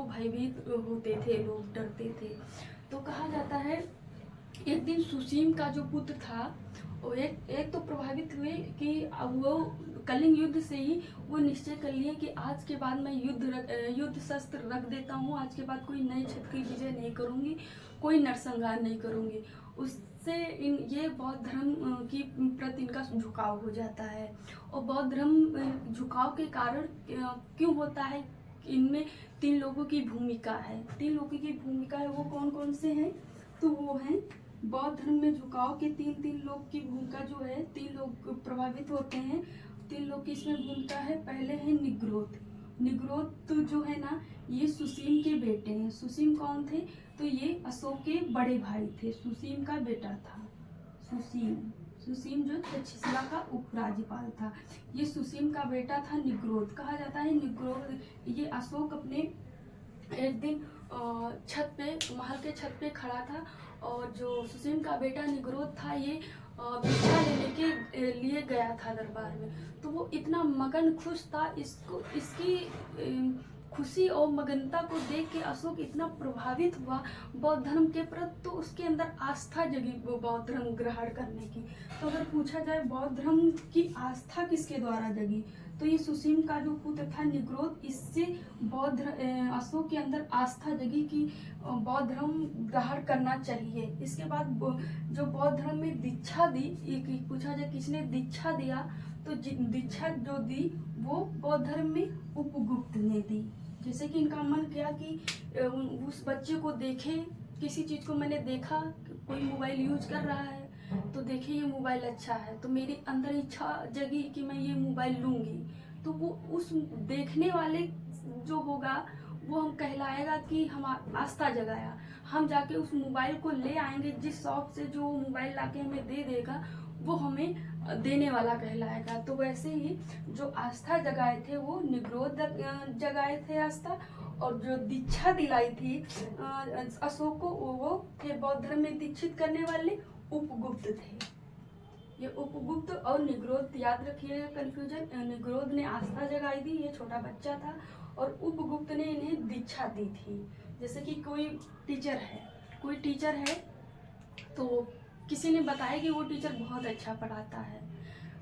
भयभीत होते थे लोग, डरते थे। तो कहा जाता है एक दिन सुसीम का जो पुत्र था वो एक तो प्रभावित हुए कि वो कलिंग युद्ध से ही वो निश्चय कर लिए कि आज के बाद मैं युद्ध शस्त्र रख देता हूँ, आज के बाद कोई नए क्षेत्र की विजय नहीं करूँगी, कोई नरसंहार नहीं करूँगी। उससे ये बौद्ध धर्म की प्रति इनका झुकाव हो जाता है। और बौद्ध धर्म झुकाव के कारण क्यों होता है? इनमें 3 लोगों की भूमिका है। 3 लोगों की भूमिका है, वो कौन कौन से हैं? तो वो हैं बौद्ध धर्म में झुकाव के 3 लोग की भूमिका जो है, 3 लोग प्रभावित होते हैं। 3 लोग की इसमें भूमिका है। पहले है निग्रोध जो है ना ये सुसीम के बेटे हैं। सुसीम कौन थे? तो ये अशोक के बड़े भाई थे। सुसीम का बेटा था सुसीम जो तक्षशिला का उपराज्यपाल था, ये सुसीम का बेटा था निग्रोध। कहा जाता है निग्रोध ये अशोक अपने एक दिन महल के छत पे खड़ा था और जो सुसीम का बेटा निग्रोध था ये भिक्षा लेने के लिए गया था दरबार में। तो वो इतना मगन खुश था, इसकी खुशी और मगनता को देख के अशोक इतना प्रभावित हुआ बौद्ध धर्म के प्रति, तो उसके अंदर आस्था जगी वो बौद्ध धर्म ग्रहण करने की। तो अगर पूछा जाए बौद्ध धर्म की आस्था किसके द्वारा जगी, तो ये सुसीम का जो पुत्र था निग्रोध, इससे अशोक के अंदर आस्था जगी कि बौद्ध धर्म ग्रहण करना चाहिए। इसके बाद जो बौद्ध धर्म में दीक्षा दी, पूछा जाए किसने दीक्षा दिया, तो दीक्षा जो दी वो बौद्ध धर्म में उपगुप्त ने दी। जैसे कि इनका मन किया कि उस बच्चे को देखे, किसी चीज़ को मैंने देखा कोई मोबाइल यूज कर रहा है तो देखे ये मोबाइल अच्छा है, तो मेरे अंदर इच्छा जगी कि मैं ये मोबाइल लूँगी। तो वो उस देखने वाले जो होगा वो हम कहलाएगा कि हम आस्था जगाया। हम जाके उस मोबाइल को ले आएंगे, जिस शौक से जो मोबाइल लाके हमें दे देगा वो हमें देने वाला कहलाएगा। तो वैसे ही जो आस्था जगाए थे वो निग्रोध जगाए थे आस्था, और जो दीक्षा दिलाई थी अशोक को वो थे बौद्ध धर्म में दीक्षित करने वाले उपगुप्त थे। ये उपगुप्त और निग्रोध, याद रखिएगा कन्फ्यूजन। निग्रोध ने आस्था जगाई थी, ये छोटा बच्चा था, और उपगुप्त ने इन्हें दीक्षा दी थी। जैसे कि कोई टीचर है तो किसी ने बताया कि वो टीचर बहुत अच्छा पढ़ाता है,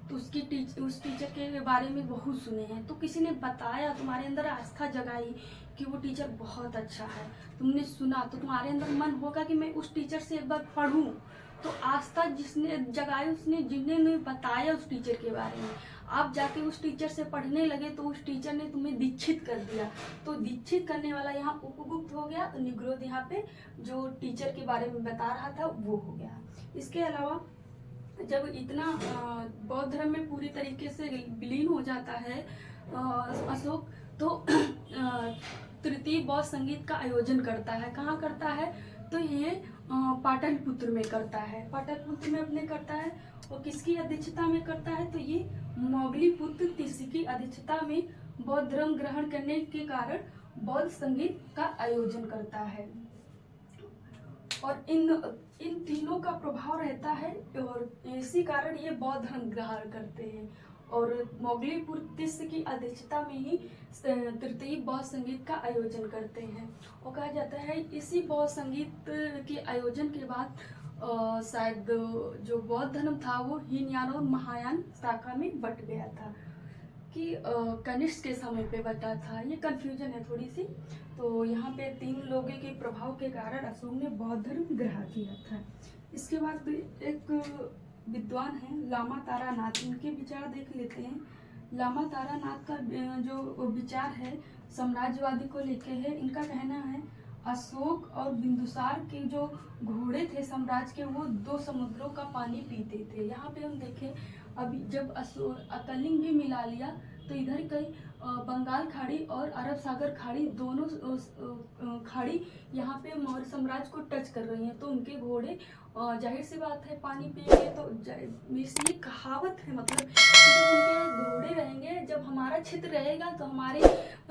तो उस टीचर के बारे में बहुत सुने हैं, तो किसी ने बताया, तुम्हारे अंदर आस्था जगाई कि वो टीचर बहुत अच्छा है, तुमने सुना तो तुम्हारे अंदर मन होगा कि मैं उस टीचर से एक बार पढ़ूं। तो आस्था जिसने जगाई, जिन्होंने बताया उस टीचर के बारे में, आप जाके उस टीचर से पढ़ने लगे तो उस टीचर ने तुम्हें दीक्षित कर दिया। तो दीक्षित करने वाला यहाँ उपगुप्त हो गया, तो निग्रोध यहाँ पे जो टीचर के बारे में बता रहा था वो हो गया। इसके अलावा जब इतना बौद्ध धर्म में पूरी तरीके से विलीन हो जाता है अशोक, तो तृतीय बौद्ध संगीत का आयोजन करता है। कहाँ करता है? तो ये पाटलिपुत्र में करता है। पाटलिपुत्र में अपने करता है, और किसकी अध्यक्षता में करता है? तो ये मोगलीपुत्र तीसरी की अध्यक्षता में बौद्ध धर्म ग्रहण करने के कारण बौद्ध संगीत का आयोजन करता है। और इन तीनों का प्रभाव रहता है, और इसी कारण ये बौद्ध धर्म ग्रहण करते हैं। और मोगलीपुत्र तीसरी की अध्यक्षता में ही तृतीय बौद्ध संगीत का आयोजन करते हैं। और कहा जाता है इसी बौद्ध संगीत के आयोजन के बाद शायद जो बौद्ध धर्म था वो हीनयान और महायान शाखा में बट गया था, कि कनिष्क के समय पे बटा था। ये कन्फ्यूजन है थोड़ी सी। तो यहाँ पे 3 लोगों के प्रभाव के कारण अशोक ने बौद्ध धर्म ग्रहण किया था। इसके बाद एक विद्वान है लामा तारानाथ, इनके विचार देख लेते हैं। लामा तारानाथ का जो विचार है साम्राज्यवादी को लेके है। इनका कहना है अशोक और बिंदुसार के जो घोड़े थे साम्राज्य के, वो 2 समुद्रों का पानी पीते थे। यहाँ पे हम देखें, अभी जब कलिंग भी मिला लिया तो इधर कई बंगाल खाड़ी और अरब सागर खाड़ी, दोनों खाड़ी यहाँ पे मौर्य साम्राज्य को टच कर रही हैं। तो उनके घोड़े जाहिर सी बात है पानी पिएंगे। तो ये कहावत है, मतलब जब उनके घोड़े रहेंगे, जब हमारा क्षेत्र रहेगा तो हमारे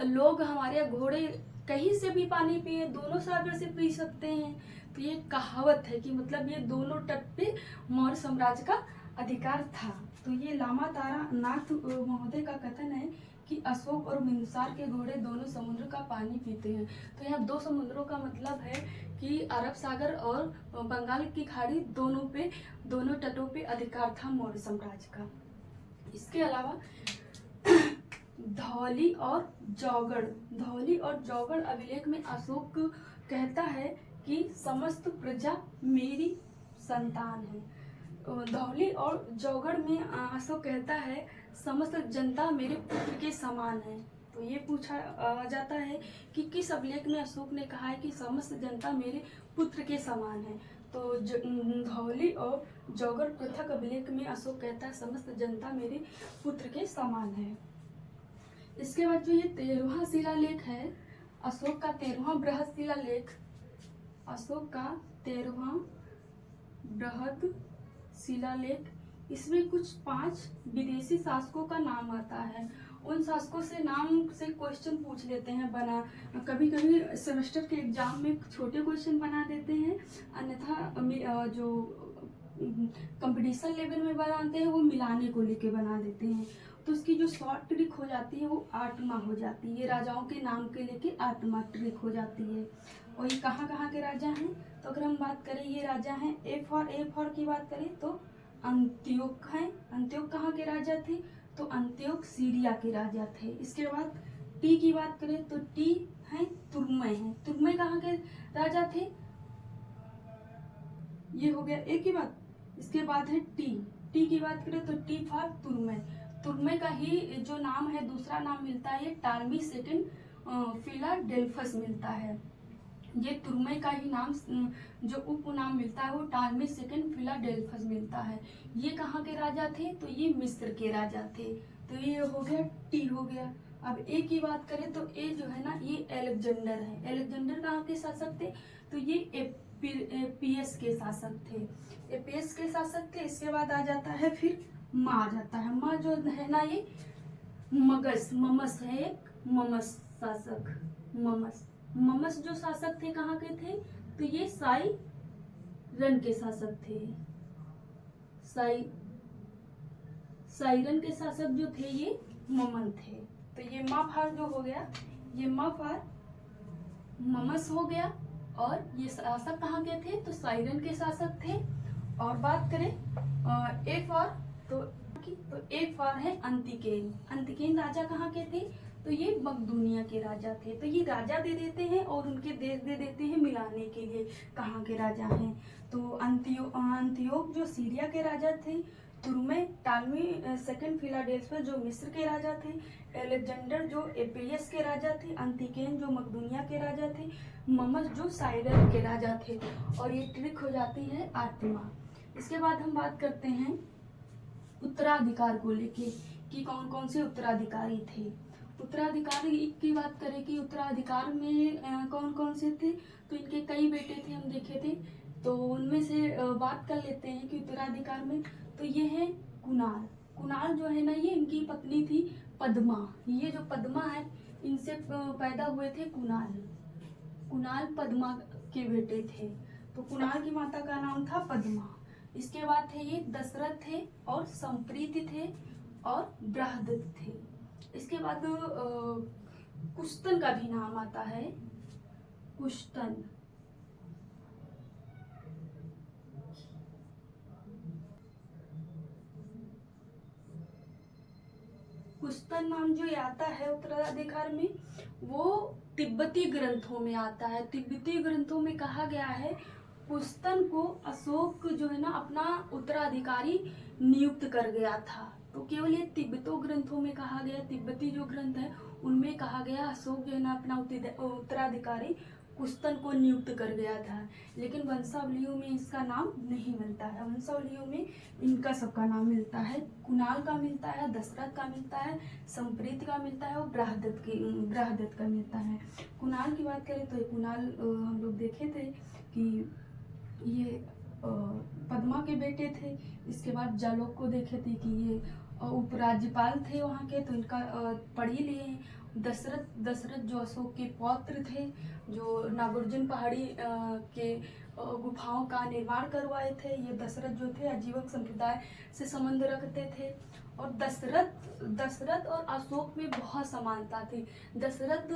लोग, हमारे घोड़े कहीं से भी पानी पिए, दोनों सागर से पी सकते हैं। तो ये कहावत है कि मतलब ये दोनों तट पे मौर्य साम्राज्य का अधिकार था। तो ये लामा तारानाथ महोदय का कथन है कि अशोक और बिंदुसार के घोड़े दोनों समुद्र का पानी पीते हैं। तो यहाँ 2 समुद्रों का मतलब है कि अरब सागर और बंगाल की खाड़ी, दोनों तटों पे अधिकार था मौर्य साम्राज्य का। इसके अलावा धौली और जौगड़ अभिलेख में अशोक कहता है कि समस्त प्रजा मेरी संतान है। धौली और जौगड़ में अशोक कहता है समस्त जनता मेरे पुत्र के समान है। तो ये पूछा जाता है कि किस अभिलेख में अशोक ने कहा है कि समस्त जनता मेरे पुत्र के समान है। तो धौली और जौगड़ पृथक अभिलेख में अशोक कहता है समस्त जनता मेरे पुत्र के समान है। इसके बाद जो ये 13वां शिलालेख है, अशोक का 13वां बृहद शिलालेख, अशोक का 13वां बृहद शिलालेख, इसमें कुछ 5 विदेशी शासकों का नाम आता है। उन शासकों से नाम से क्वेश्चन पूछ लेते हैं बना, कभी कभी सेमेस्टर के एग्जाम में छोटे क्वेश्चन बना देते हैं, अन्यथा जो कंपटीशन लेवल में बनाते हैं वो मिलाने को लेके बना देते हैं। तो उसकी जो शॉर्ट ट्रिक हो जाती है वो आत्मा हो जाती है। ये राजाओं के नाम के लेके आत्मा ट्रिक हो जाती है। और ये कहाँ के राजा हैं? तो अगर हम बात करें, ये राजा हैं ए फॉर की बात करें तो अंत्योक हैं। अंत्योक कहाँ के राजा थे? तो अंत्योक सीरिया के राजा थे। इसके बाद टी की बात करें तो टी हैं तुर्मय हैं। तुर्मय कहाँ के राजा थे? ये हो गया ए की बात। इसके बाद है टी की बात करें तो टी फॉर तुर्मय। तुर्मय का ही जो नाम है दूसरा नाम मिलता है, ये टालमी सेकंड फिलाडेल्फस मिलता है। ये तुर्मय का ही नाम जो उपनाम मिलता है वो टालमी सेकंड फिलाडेल्फस मिलता है। ये कहाँ के राजा थे? तो ये मिस्र के राजा थे। तो ये हो गया टी हो गया। अब ए की बात करें तो ए जो है ना, ये अलेक्जेंडर है। अलेक्जेंडर कहाँ के शासक थे? तो ये एपीएस के शासक थे। एपीएस के शासक थे। इसके बाद आ जाता है फिर माँ आ जाता है। माँ जो है ना, ये ममस है, एक ममस शासक। ममस जो शासक थे कहाँ के थे? तो ये साई रन के शासक थे। साई साइरन के शासक जो थे ये ममन थे। तो ये माफार जो हो गया, ये माफार ममस हो गया। और ये शासक कहाँ के थे, तो साइरन के शासक थे। और बात करें ए फॉर, तो ए फॉर है अंतिकेन। अंतिकेन राजा कहाँ के थे, तो ये मकदूनिया के राजा थे। तो ये राजा दे देते हैं और उनके देश दे देते हैं मिलाने के लिए कहाँ के राजा हैं। तो अंतियोक जो सीरिया के राजा थे, तुर्मे टालमी सेकंड फिलाडेल्फिया जो मिस्र के राजा थे, एलेक्जेंडर जो एपियस के राजा थे, अंतिकेन जो मकदूनिया के राजा थे, ममस जो साइरन के राजा थे। और ये ट्रिक हो जाती है आत्मा। इसके बाद हम बात करते हैं उत्तराधिकार को लेके कि कौन कौन से उत्तराधिकारी थे। उत्तराधिकारी की बात करें कि उत्तराधिकार में कौन कौन से थे, तो इनके कई बेटे थे, हम देखे थे। तो उनमें से बात कर लेते हैं कि उत्तराधिकार में, तो ये है कुणाल। कुणाल जो है ना, ये इनकी पत्नी थी पद्मा। ये जो पद्मा है, इनसे पैदा हुए थे कुणाल। कुणाल पद्मा के बेटे थे। तो कुणाल की माता का नाम था पद्मा। इसके बाद थे ये दशरथ थे और संप्रीति थे और बृहदत्त थे। इसके बाद कुस्तन का भी नाम आता है, कुस्तन। कुस्तन नाम जो आता है उत्तराधिकार में, वो तिब्बती ग्रंथों में आता है। तिब्बती ग्रंथों में कहा गया है कुस्तन को अशोक जो है ना अपना उत्तराधिकारी नियुक्त कर गया था। तो केवल ये तिब्बतों ग्रंथों में कहा गया, तिब्बती जो ग्रंथ है उनमें कहा गया अशोक जो है ना अपना उत्तराधिकारी कुस्तन को नियुक्त कर गया था। लेकिन वंशावलियों में इसका नाम नहीं मिलता है। वंशावलियों में इनका सबका नाम मिलता है, कुणाल का मिलता है, दशरथ का मिलता है, संप्रीत का मिलता है और बृहदत्त का मिलता है। कुणाल की बात करें तो कुणाल हम लोग देखे थे कि ये पद्मा के बेटे थे। इसके बाद जालोक को देखे थे कि ये उपराज्यपाल थे वहाँ के, तो इनका पढ़ ही लिए हैं। दशरथ जो अशोक के पौत्र थे, जो नागार्जुन पहाड़ी के गुफाओं का निर्माण करवाए थे। ये दशरथ जो थे आजीवक संप्रदाय से संबंध रखते थे। और दशरथ और अशोक में बहुत समानता थी। दशरथ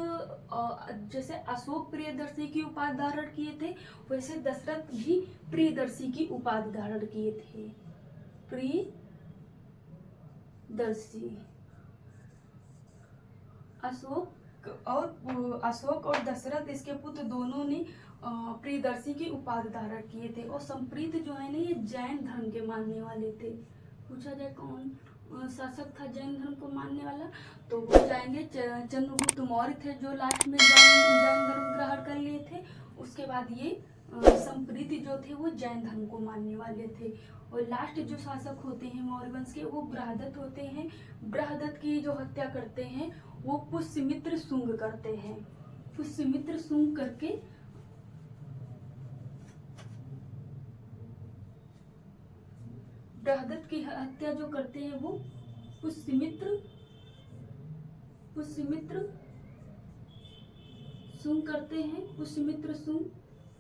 जैसे अशोक प्रियदर्शी की उपाधि धारण किए थे, वैसे दशरथ भी प्रियदर्शी की उपाधि धारण किए थे। प्रियदर्शी अशोक और दशरथ इसके पुत्र दोनों ने प्रियदर्शी की उपाधि धारण किए थे। और संप्रीत जो है ना, ये जैन धर्म के मानने वाले थे। पूछा जाए कौन शासक था जैन धर्म को मानने वाला, तो वो जाएंगे चंद्रगुप्त मौर्य थे, जो लास्ट में जैन धर्म ग्रहण कर लिए थे। उसके बाद ये संप्रीति जो थे वो जैन धर्म को मानने वाले थे। और लास्ट जो शासक होते हैं मौर्य वंश के, वो बृहदत्त होते हैं। बृहदत्त की जो हत्या करते हैं वो पुष्यमित्र शुंग करते हैं। पुष्यमित्र शुंग करके बृहदत्त की हत्या जो करते हैं वो पुष्यमित्र शुंग करते हैं। पुष्यमित्र शुंग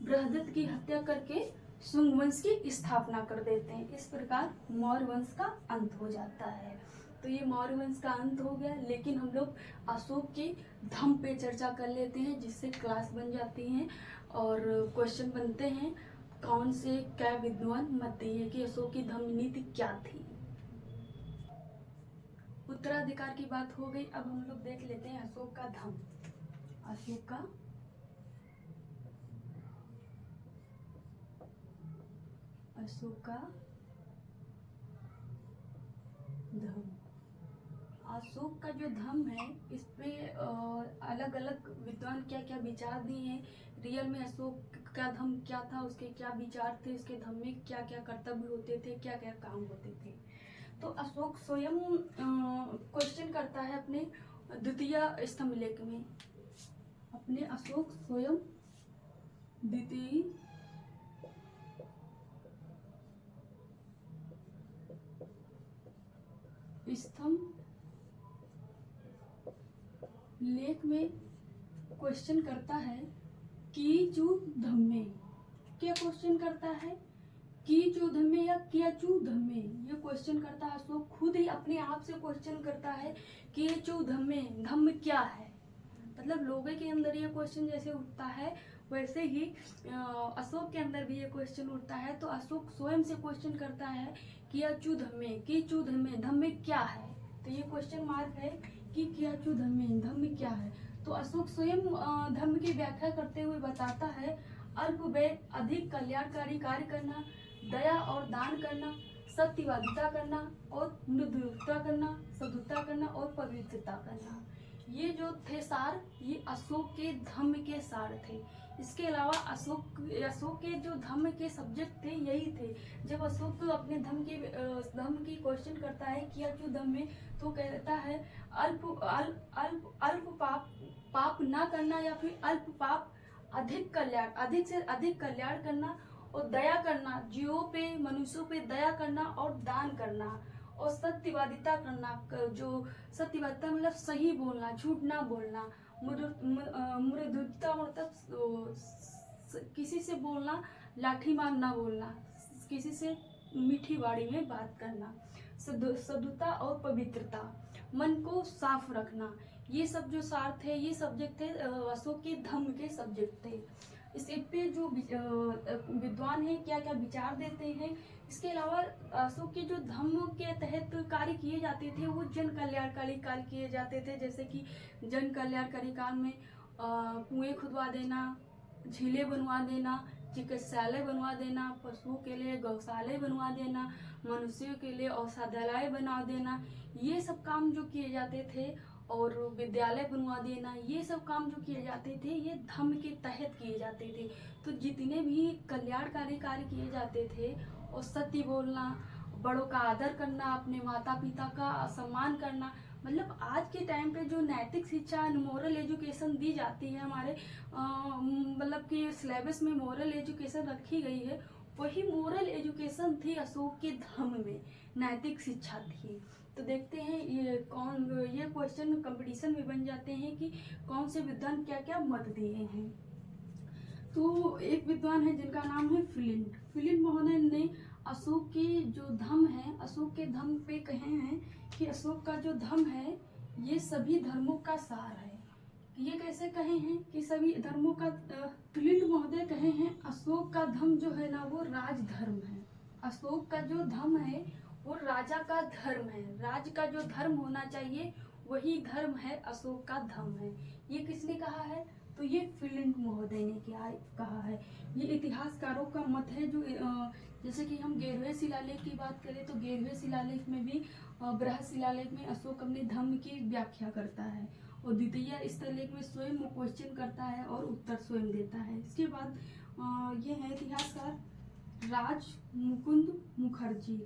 बृहदत्त की हत्या करके शुंग वंश की स्थापना कर देते हैं। इस प्रकार मौर्य वंश का अंत हो जाता है। तो ये मौर्य वंश का अंत हो गया। लेकिन हम लोग अशोक के धम्म पे चर्चा कर लेते हैं, जिससे क्लास बन जाती है और क्वेश्चन बनते हैं। कौन से क्या विद्वान मत दिए कि अशोक की धम्म नीति क्या थी। उत्तराधिकार की बात हो गई। अब हम लोग देख लेते हैं अशोक का धम्म। अशोक का धम्म। अशोक का जो धम्म है, इस पे अलग अलग विद्वान क्या क्या विचार दिए हैं। रियल में अशोक का धम्म क्या था, उसके क्या विचार थे, उसके धम्म में क्या क्या कर्तव्य होते थे, क्या क्या काम होते थे। तो अशोक स्वयं क्वेश्चन करता है अपने द्वितीय स्तंभलेख में। अपने अशोक स्वयं द्वितीय स्तंभ लेख में क्वेश्चन करता है कि जो धम्म में क्या क्वेश्चन करता है कीचु धम्मे या कियाचु धम्मे, ये क्वेश्चन करता है अशोक, खुद ही अपने आप से क्वेश्चन करता है कियाचु धम्मे, धम्म क्या है। मतलब लोगों के अंदर ये क्वेश्चन जैसे उठता है वैसे ही अशोक के अंदर भी ये क्वेश्चन उठता है। तो अशोक स्वयं से क्वेश्चन करता है कियाचु धम्मे, कीचु धम्मे, धम्म क्या है। तो ये क्वेश्चन मार्क है कि कियाचु धम्मे, धम्म क्या है। तो अशोक स्वयं धम्म की व्याख्या करते हुए बताता है अल्प व्यय अधिक कल्याणकारी कार्य करना, दया और दान करना, सत्यवादिता करना और मृदुता करना, साधुता करना और पवित्रता करना। ये जो थे सार, ये अशोक के धम्म के सार थे। इसके अलावा अशोक के जो धम्म के सब्जेक्ट थे यही थे। जब अशोक अपने धम्म की क्वेश्चन करता है कियाचु धम्मे, तो कहता है अल्प पाप ना करना, या फिर अल्प पाप अधिक से अधिक कल्याण करना, और दया करना, जीवों पे मनुष्यों पे दया करना और दान करना, और सत्यवादिता करना, जो सत्यवादिता मतलब सही बोलना, झूठ ना बोलना, मृदुता मतलब किसी से बोलना लाठी मार ना बोलना, किसी से मीठी वाणी में बात करना, साधुता और पवित्रता, मन को साफ रखना। ये सब जो सार थे, ये सब्जेक्ट थे अशोक के धम्म के सब्जेक्ट थे। इस पे जो विद्वान है क्या क्या विचार देते हैं। इसके अलावा अशोक के जो धम्म के तहत कार्य किए जाते थे वो जन कल्याणकारी कार्य किए जाते थे। जैसे कि जन कल्याणकारी कार्य में कुएं खुदवा देना, झीलें बनवा देना, चिकित्सालय बनवा देना, पशुओं के लिए गौशाले बनवा देना, मनुष्यों के लिए औषधालय बना देना, ये सब काम जो किए जाते थे, और विद्यालय बनवा देना, ये सब काम जो किए जाते थे ये धम्म के तहत किए जाते थे। तो जितने भी कल्याणकारी कार्य किए जाते थे, और सत्य बोलना, बड़ों का आदर करना, अपने माता पिता का सम्मान करना, मतलब आज के टाइम पे जो नैतिक शिक्षा, मोरल एजुकेशन दी जाती है हमारे मतलब कि सिलेबस में मोरल एजुकेशन रखी गई है, वही मोरल एजुकेशन थी अशोक के धम्म में, नैतिक शिक्षा थी। तो देखते हैं ये क्वेश्चन कंपटीशन में बन जाते हैं कि कौन से विद्वान क्या क्या मत दिए हैं। तो एक विद्वान है जिनका नाम है फिलिंट महोदय ने अशोक के जो धम्म है, अशोक के धम्म पे कहे हैं कि अशोक का जो धम्म है ये सभी धर्मों का सार है। ये कैसे कहे हैं कि सभी धर्मों का, फिलिंट महोदय कहे हैं अशोक का धम्म जो है ना वो राजधर्म है। अशोक का जो धम्म है वो राजा का धर्म है, राज का जो धर्म होना चाहिए वही धर्म है, अशोक का धर्म है। ये किसने कहा है? तो ये फिलिंट महोदय ने क्या कहा है। ये इतिहासकारों का मत है। जो जैसे कि हम 11वें शिलालेख की बात करें तो 11वें शिलालेख में भी बृहद शिलालेख में अशोक अपने धर्म की व्याख्या करता है, और द्वितीय शिलालेख में स्वयं क्वेश्चन करता है और उत्तर स्वयं देता है। इसके बाद ये है इतिहासकार राज मुकुंद मुखर्जी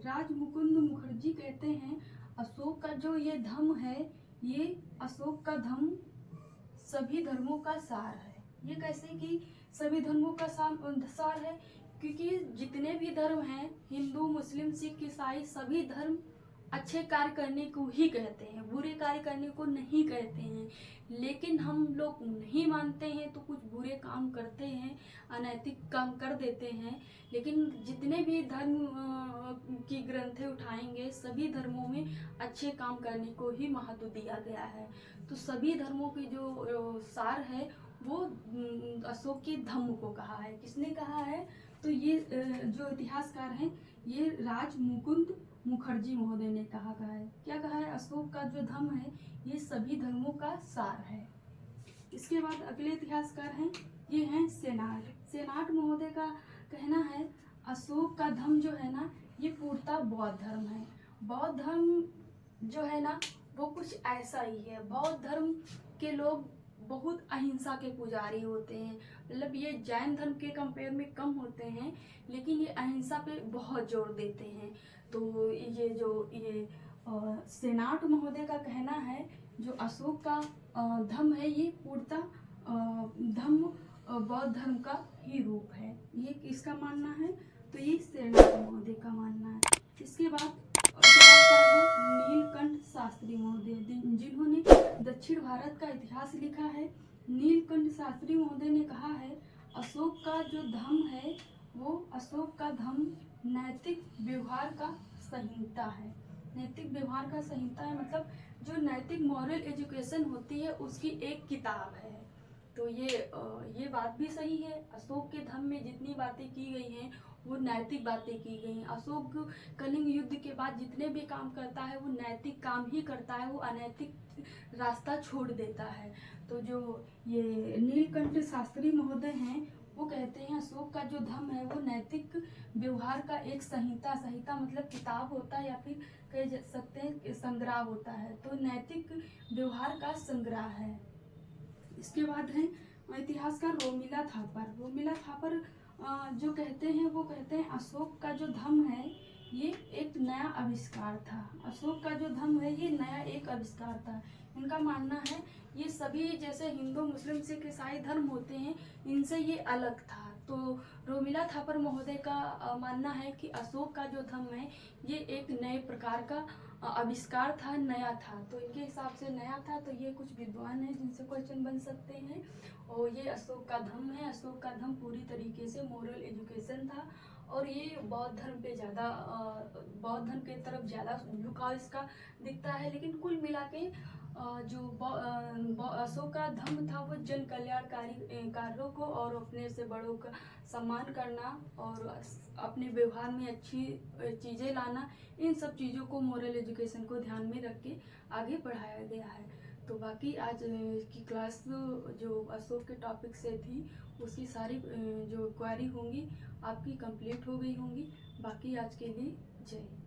कहते हैं अशोक का जो ये धम्म है, ये अशोक का धम्म सभी धर्मों का सार है। ये कैसे कि सभी धर्मों का सार है, क्योंकि जितने भी धर्म हैं, हिंदू, मुस्लिम, सिख, ईसाई, सभी धर्म अच्छे कार्य करने को ही कहते हैं, बुरे कार्य करने को नहीं कहते हैं। लेकिन हम लोग नहीं मानते हैं तो कुछ बुरे काम करते हैं, अनैतिक काम कर देते हैं। लेकिन जितने भी धर्म की ग्रंथें उठाएंगे, सभी धर्मों में अच्छे काम करने को ही महत्व दिया गया है। तो सभी धर्मों की जो सार है वो अशोक के धम्म को कहा है। किसने कहा है? तो ये जो इतिहासकार हैं ये राज मुकुंद मुखर्जी महोदय ने कहा है। क्या कहा है? अशोक का जो धम्म है ये सभी धर्मों का सार है। इसके बाद अगले इतिहासकार हैं, ये हैं सेनाट महोदय का कहना है अशोक का धम्म जो है ना ये पूर्णतः बौद्ध धर्म है। बौद्ध धर्म जो है ना वो कुछ ऐसा ही है। बौद्ध धर्म के लोग बहुत अहिंसा के पुजारी होते हैं, मतलब ये जैन धर्म के कंपेयर में कम होते हैं, लेकिन ये अहिंसा पे बहुत जोर देते हैं। तो ये सेनाट महोदय का कहना है जो अशोक का धम्म है ये पूर्णतः धम्म बौद्ध धर्म का ही रूप है। ये किसका मानना है? तो ये सेनाट महोदय का मानना है। इसके बाद नीलकंठ शास्त्री महोदय, जिन्होंने दक्षिण भारत का इतिहास लिखा है। नीलकंठ शास्त्री महोदय ने कहा है अशोक का जो धम्म है वो अशोक का धम्म नैतिक व्यवहार का संहिता है। नैतिक व्यवहार का संहिता है मतलब जो नैतिक मॉरल एजुकेशन होती है उसकी एक किताब है। तो ये बात भी सही है। अशोक के धम्म में जितनी बातें की गई हैं वो नैतिक बातें की गई हैं। अशोक कलिंग युद्ध के बाद जितने भी काम करता है वो नैतिक काम ही करता है, वो अनैतिक रास्ता छोड़ देता है। तो जो ये नीलकंठ शास्त्री महोदय हैं वो कहते हैं अशोक का जो धम्म है वो नैतिक व्यवहार का एक संहिता, संहिता मतलब किताब होता है या फिर कह सकते हैं संग्रह होता है। तो नैतिक व्यवहार का संग्रह है। इसके बाद है इतिहासकार रोमिला थापर। रोमिला थापर जो कहते हैं वो कहते हैं अशोक का जो धम्म है ये एक नया आविष्कार था। अशोक का जो धम्म है ये नया एक आविष्कार था। इनका मानना है ये सभी जैसे हिंदू मुस्लिम सिख ईसाई धर्म होते हैं इनसे ये अलग था। तो रोमिला थापर महोदय का मानना है कि अशोक का जो धम्म है ये एक नए प्रकार का आविष्कार था, नया था। तो इनके हिसाब से नया था। तो ये कुछ विद्वान हैं जिनसे क्वेश्चन बन सकते हैं। और ये अशोक का धम्म है। अशोक का धम्म पूरी तरीके से मोरल एजुकेशन था और ये बौद्ध धर्म पे ज़्यादा बौद्ध धर्म के तरफ ज़्यादा झुकाव इसका दिखता है। लेकिन कुल मिला के जो अशोक का धम्म था वो जन कल्याणकारी कार्यों को और अपने से बड़ों का सम्मान करना और अपने व्यवहार में अच्छी चीज़ें लाना, इन सब चीज़ों को मोरल एजुकेशन को ध्यान में रख के आगे बढ़ाया गया है। तो बाकी आज की क्लास जो अशोक के टॉपिक से थी उसकी सारी जो क्वेरी होंगी आपकी कंप्लीट हो गई होंगी। बाकी आज के लिए जय हिंद।